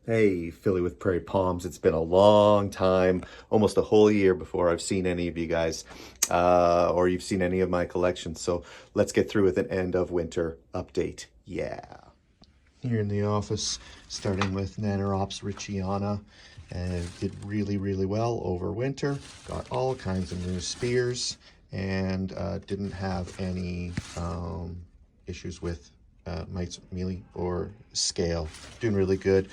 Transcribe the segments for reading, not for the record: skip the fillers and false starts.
Hey, Philly with Prairie Palms. It's been a long time, almost a whole year before I've seen any of you guys, or you've seen any of my collections. So let's get through with an end of winter update. Yeah. Here in the office, starting with Nanoprops Richiana, and it did really well over winter. Got all kinds of new spears, and didn't have any issues with mites, mealy, or scale. Doing really good.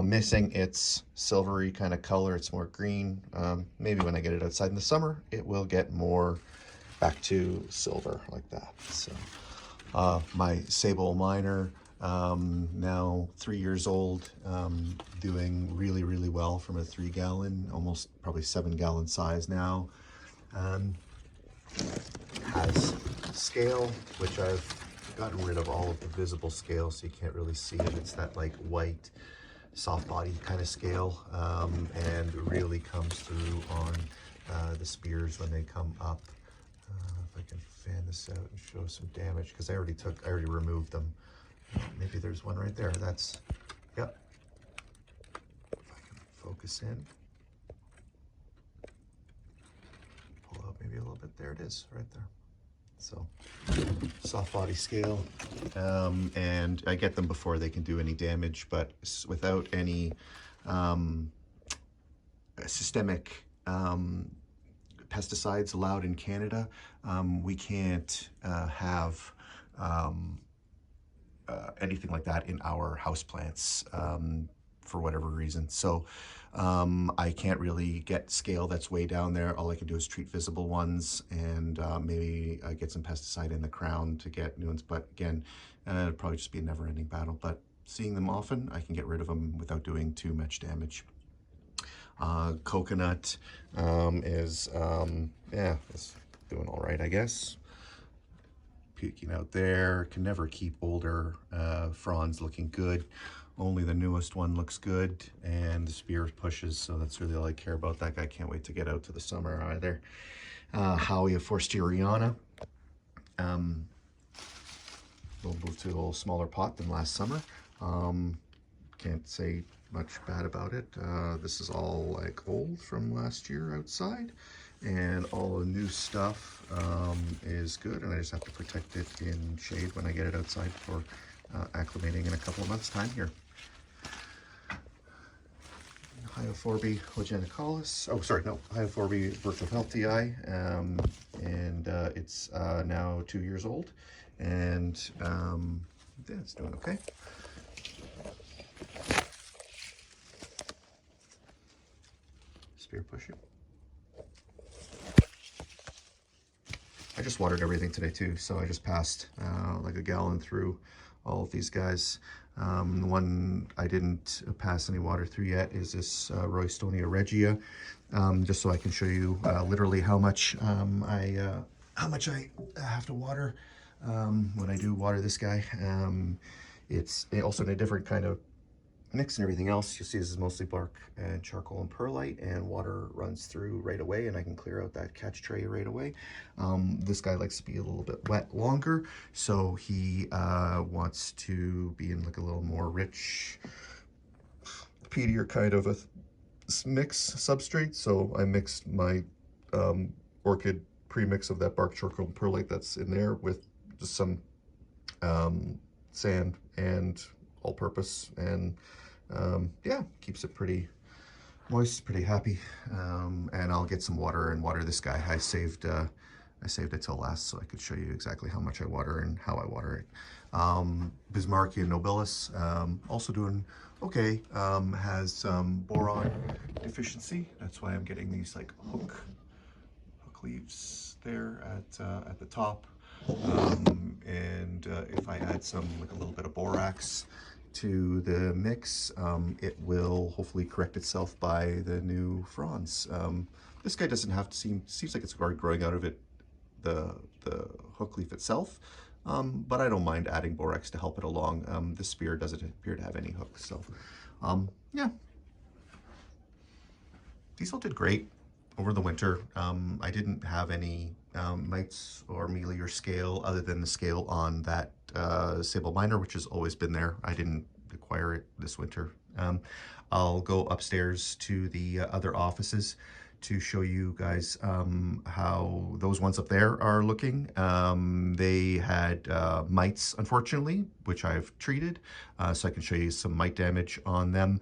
Missing its silvery kind of color. It's more green. Maybe when I get it outside in the summer, it will get more back to silver like that. So my Sable Miner, now 3 years old, doing really well from a 3-gallon, almost probably 7-gallon size now. Has scale, which I've gotten rid of all of the visible scale, so you can't really see it. It's that like white, soft body kind of scale, and really comes through on the spears when they come up. If I can fan this out and show some damage, because I already removed them. Maybe there's one right there. That's, yep. If I can focus in, pull out maybe a little bit. There it is, right there. So soft body scale, and I get them before they can do any damage, but without any systemic pesticides allowed in Canada, we can't have anything like that in our houseplants for whatever reason. So I can't really get scale that's way down there. All I can do is treat visible ones, and maybe get some pesticide in the crown to get new ones. But again, it'd probably just be a never-ending battle. But seeing them often, I can get rid of them without doing too much damage. Coconut is, yeah, it's doing all right, I guess. Peeking out there. Can never keep older fronds looking good. Only the newest one looks good, and the spear pushes, so that's really all I care about. That guy can't wait to get out to the summer either. Howie of Forsteriana. We'll move to a little smaller pot than last summer. Can't say much bad about it. This is all like old from last year outside, and all the new stuff is good, and I just have to protect it in shade when I get it outside for acclimating in a couple of months' time here. Hyophorbe Hogenicalis. Oh, sorry, no, Hyophorbe Virtual Health TI, and it's now 2 years old, and yeah, it's doing okay. Spear pushing. I just watered everything today too, so I just passed like a gallon through all of these guys. The one I didn't pass any water through yet is this Roystonia regia, just so I can show you literally how much I have to water when I do water this guy. It's also in a different kind of mix and everything else. You'll see this is mostly bark and charcoal and perlite, and water runs through right away, and I can clear out that catch tray right away. This guy likes to be a little bit wet longer, so he wants to be in like a little more rich, peatier kind of a mix substrate. So I mixed my orchid premix of that bark, charcoal, and perlite that's in there with just some sand and all-purpose, and yeah, keeps it pretty moist, pretty happy. And I'll get some water and water this guy. I saved it till last so I could show you exactly how much I water and how I water it. Bismarckia nobilis, also doing okay. Has some boron deficiency. That's why I'm getting these like hook leaves there at the top. And if I add some, like a little bit of borax to the mix, it will hopefully correct itself by the new fronds. This guy doesn't have to seems like it's already growing out of it, the hook leaf itself, but I don't mind adding borax to help it along. This spear doesn't appear to have any hooks, so yeah. These all did great over the winter. I didn't have any mites or mealy or scale other than the scale on that Sable Miner, which has always been there. I didn't acquire it this winter. I'll go upstairs to the other offices to show you guys how those ones up there are looking. They had mites, unfortunately, which I've treated, so I can show you some mite damage on them.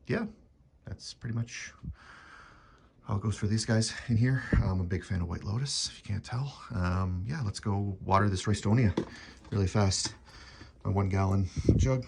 Yeah, that's pretty much how it goes for these guys in here. I'm a big fan of White Lotus, if you can't tell. Yeah, let's go water this Roystonia really fast. A 1 gallon jug.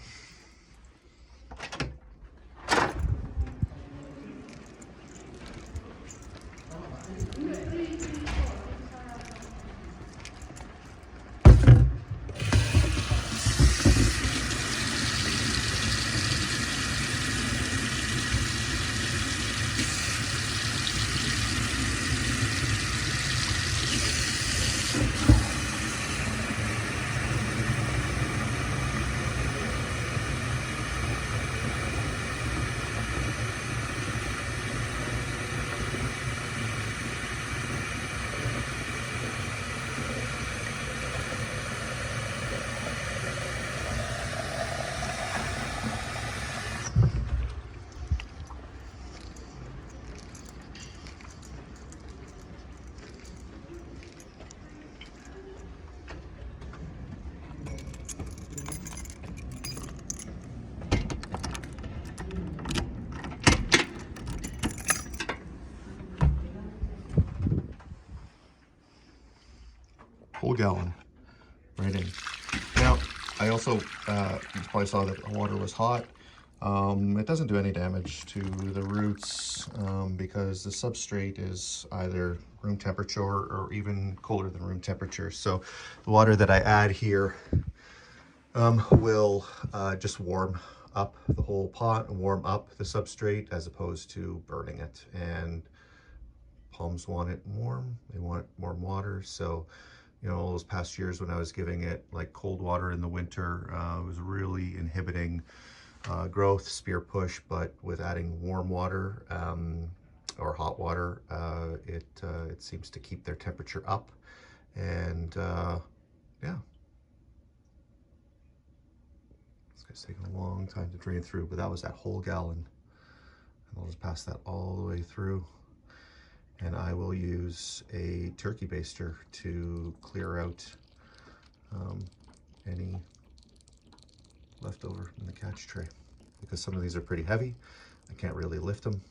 Whole gallon right in. Now, I also, you probably saw that the water was hot. It doesn't do any damage to the roots because the substrate is either room temperature or even colder than room temperature. So the water that I add here will just warm up the whole pot and warm up the substrate as opposed to burning it. And palms want it warm, they want warm water. So, you know, all those past years when I was giving it like cold water in the winter, it was really inhibiting growth, spear push, but with adding warm water or hot water, it seems to keep their temperature up. And yeah, this guy's taking a long time to drain through, but that was that whole gallon. And I'll just pass that all the way through. And I will use a turkey baster to clear out any leftover in the catch tray, because some of these are pretty heavy. I can't really lift them.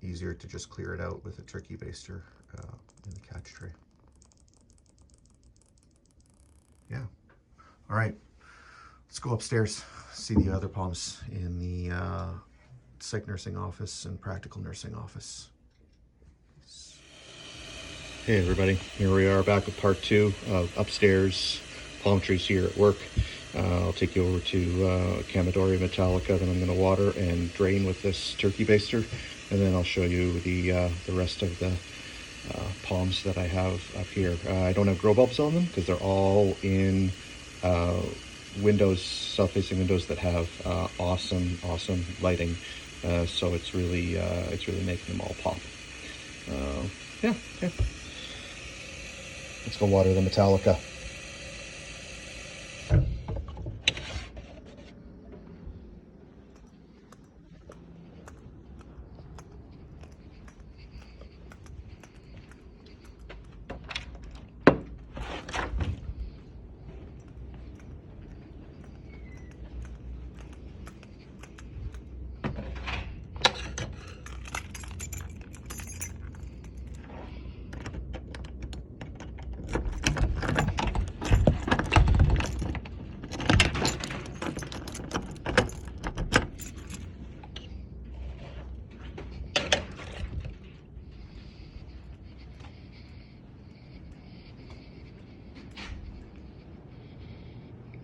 Easier to just clear it out with a turkey baster in the catch tray. Yeah. All right, let's go upstairs, see the other palms in the psych nursing office and practical nursing office. Hey everybody, here we are back with part 2 of upstairs palm trees here at work. I'll take you over to Chamaedorea metallica that I'm going to water and drain with this turkey baster, and then I'll show you the rest of the palms that I have up here. I don't have grow bulbs on them because they're all in windows, south-facing windows that have awesome lighting. So it's really making them all pop. Yeah. Let's go water the metallica.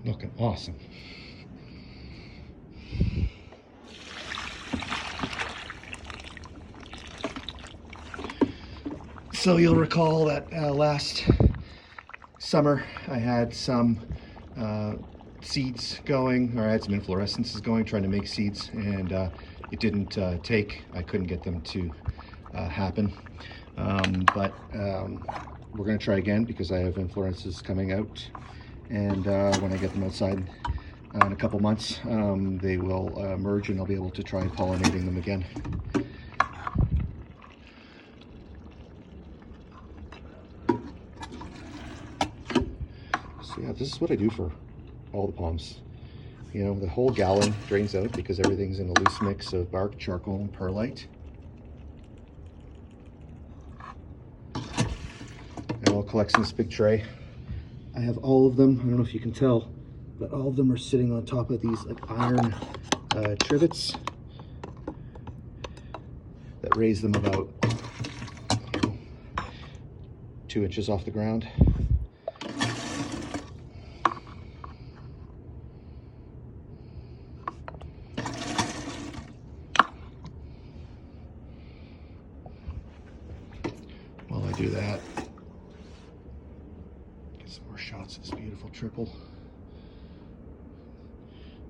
Looking awesome. So you'll recall that last summer I had some seeds going, or I had some inflorescences going, trying to make seeds, and it didn't take. I couldn't get them to happen. But we're going to try again because I have inflorescences coming out. and when I get them outside in a couple months, they will emerge and I'll be able to try pollinating them again. So yeah, this is what I do for all the palms. You know, the whole gallon drains out because everything's in a loose mix of bark, charcoal, and perlite. It all collects in this big tray. I have all of them, I don't know if you can tell, but all of them are sitting on top of these like iron trivets that raise them about 2 inches off the ground. While I do that, get some more shots of this beautiful triple.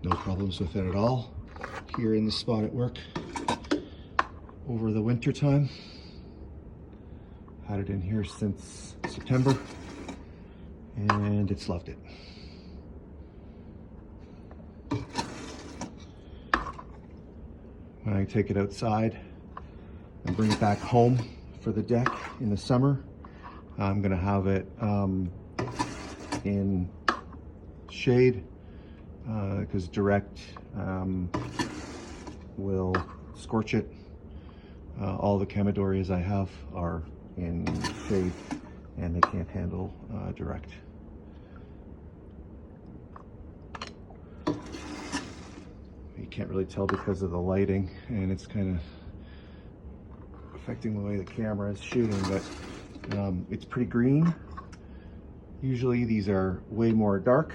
No problems with it at all. Here in this spot at work over the winter time. Had it in here since September and it's loved it. When I take it outside and bring it back home for the deck in the summer, I'm gonna have it in shade because direct will scorch it. All the chemidorias I have are in shade and they can't handle direct. You can't really tell because of the lighting and it's kind of affecting the way the camera is shooting, but it's pretty green. Usually these are way more dark.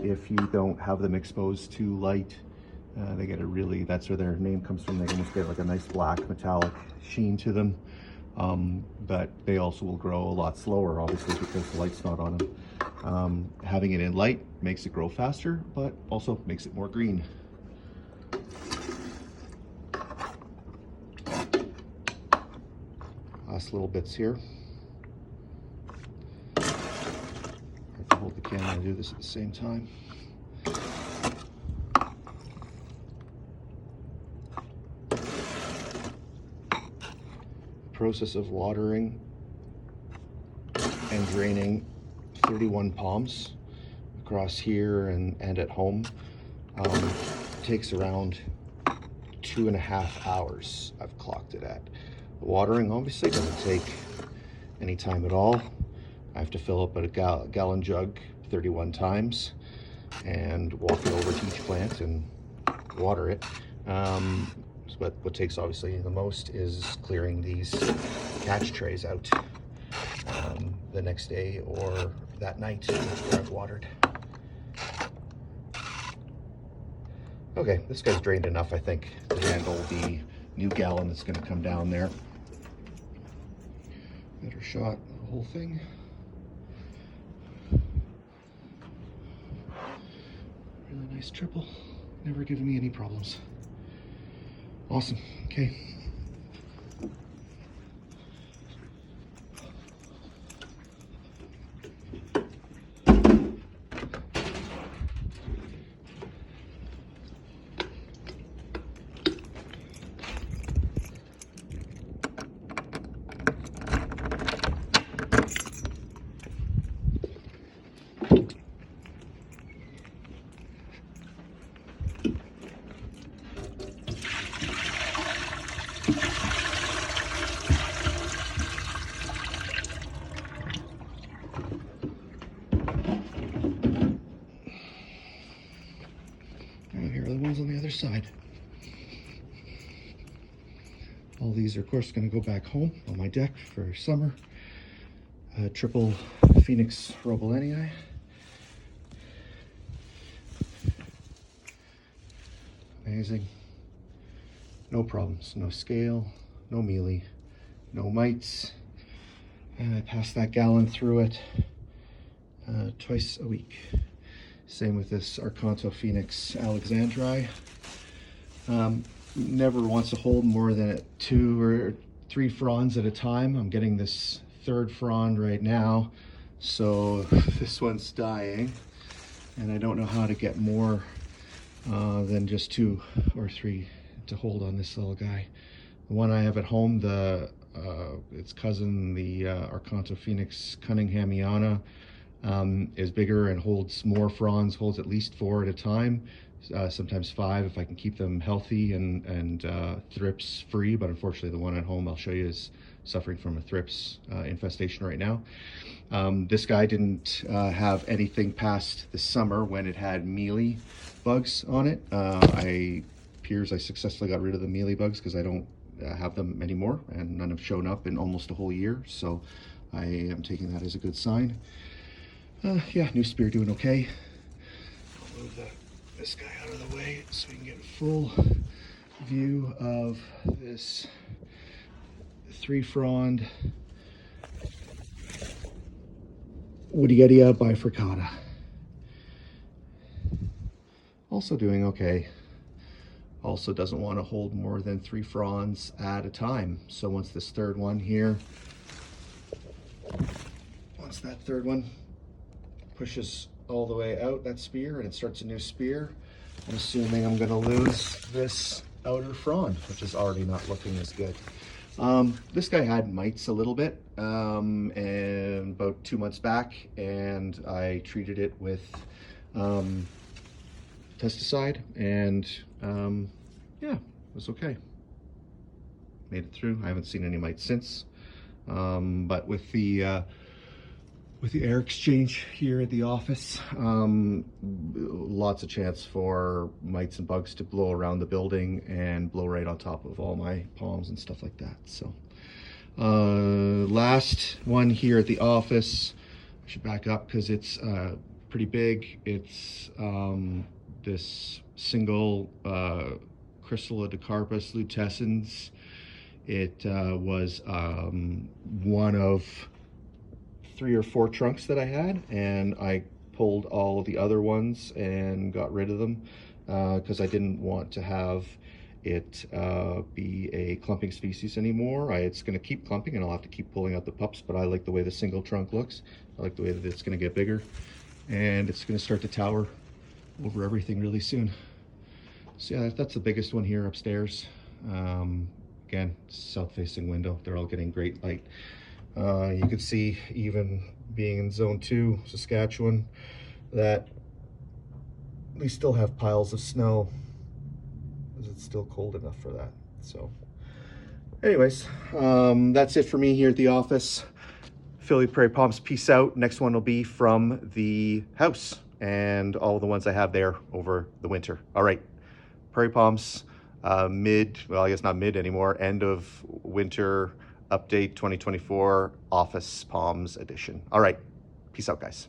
If you don't have them exposed to light, they get a really, that's where their name comes from. They almost get like a nice black metallic sheen to them. But they also will grow a lot slower, obviously, because the light's not on them. Having it in light makes it grow faster, but also makes it more green. Last little bits here. I have to hold the camera and do this at the same time. Process of watering and draining 31 palms across here and at home takes around 2.5 hours. I've clocked it at. The watering obviously doesn't take any time at all. I have to fill up a gallon jug 31 times and walk it over to each plant and water it. But what takes obviously the most is clearing these catch trays out the next day or that night after I've watered. Okay, this guy's drained enough, I think, to handle the new gallon that's going to come down there. Better shot of the whole thing. Really nice triple. Never given me any problems. Awesome. Okay. Here are the ones on the other side. All these are, of course, going to go back home on my deck for summer. Triple Phoenix Robolanii. Amazing. No problems, no scale, no mealy, no mites. And I pass that gallon through it twice a week. Same with this Arcanto Phoenix Alexandri. Never wants to hold more than 2 or 3 fronds at a time. I'm getting this 3rd frond right now. So this one's dying, and I don't know how to get more than just 2 or 3 to hold on this little guy. The one I have at home, its cousin, the Arcanto Phoenix Cunninghamiana, is bigger and holds more fronds, holds at least 4 at a time, sometimes 5 if I can keep them healthy and thrips free. But unfortunately, the one at home I'll show you is suffering from a thrips infestation right now. This guy didn't have anything past the summer when it had mealy bugs on it. I successfully got rid of the mealy bugs because I don't have them anymore, and none have shown up in almost a whole year, so I am taking that as a good sign. Yeah, new spear doing okay. I'll move this guy out of the way so we can get a full view of this 3-frond Woodietia bifurcata. Also doing okay. Also doesn't want to hold more than 3 fronds at a time. So once this third one here, once that third one pushes all the way out, that spear, and it starts a new spear, I'm assuming I'm going to lose this outer frond, which is already not looking as good. This guy had mites a little bit, and about 2 months back, and I treated it with pesticide, and yeah, it was okay. Made it through. I haven't seen any mites since, but with the air exchange here at the office, lots of chance for mites and bugs to blow around the building and blow right on top of all my palms and stuff like that. So last one here at the office, I should back up because it's pretty big. It's this single Chrysalidocarpus lutescens. It was one of 3 or 4 trunks that I had, and I pulled all the other ones and got rid of them because I didn't want to have it be a clumping species anymore. It's going to keep clumping, and I'll have to keep pulling out the pups, but I like the way the single trunk looks. I like the way that it's going to get bigger, and it's going to start to tower over everything really soon. So yeah, that's the biggest one here upstairs. Again, south-facing window. They're all getting great light. You can see, even being in zone 2, Saskatchewan, that we still have piles of snow because it's still cold enough for that. So anyways, that's it for me here at the office. Philly Prairie Palms, peace out. Next one will be from the house and all the ones I have there over the winter. All right, Prairie Palms, well, I guess not mid anymore, end of winter update 2024 Office Palms edition. All right, peace out, guys.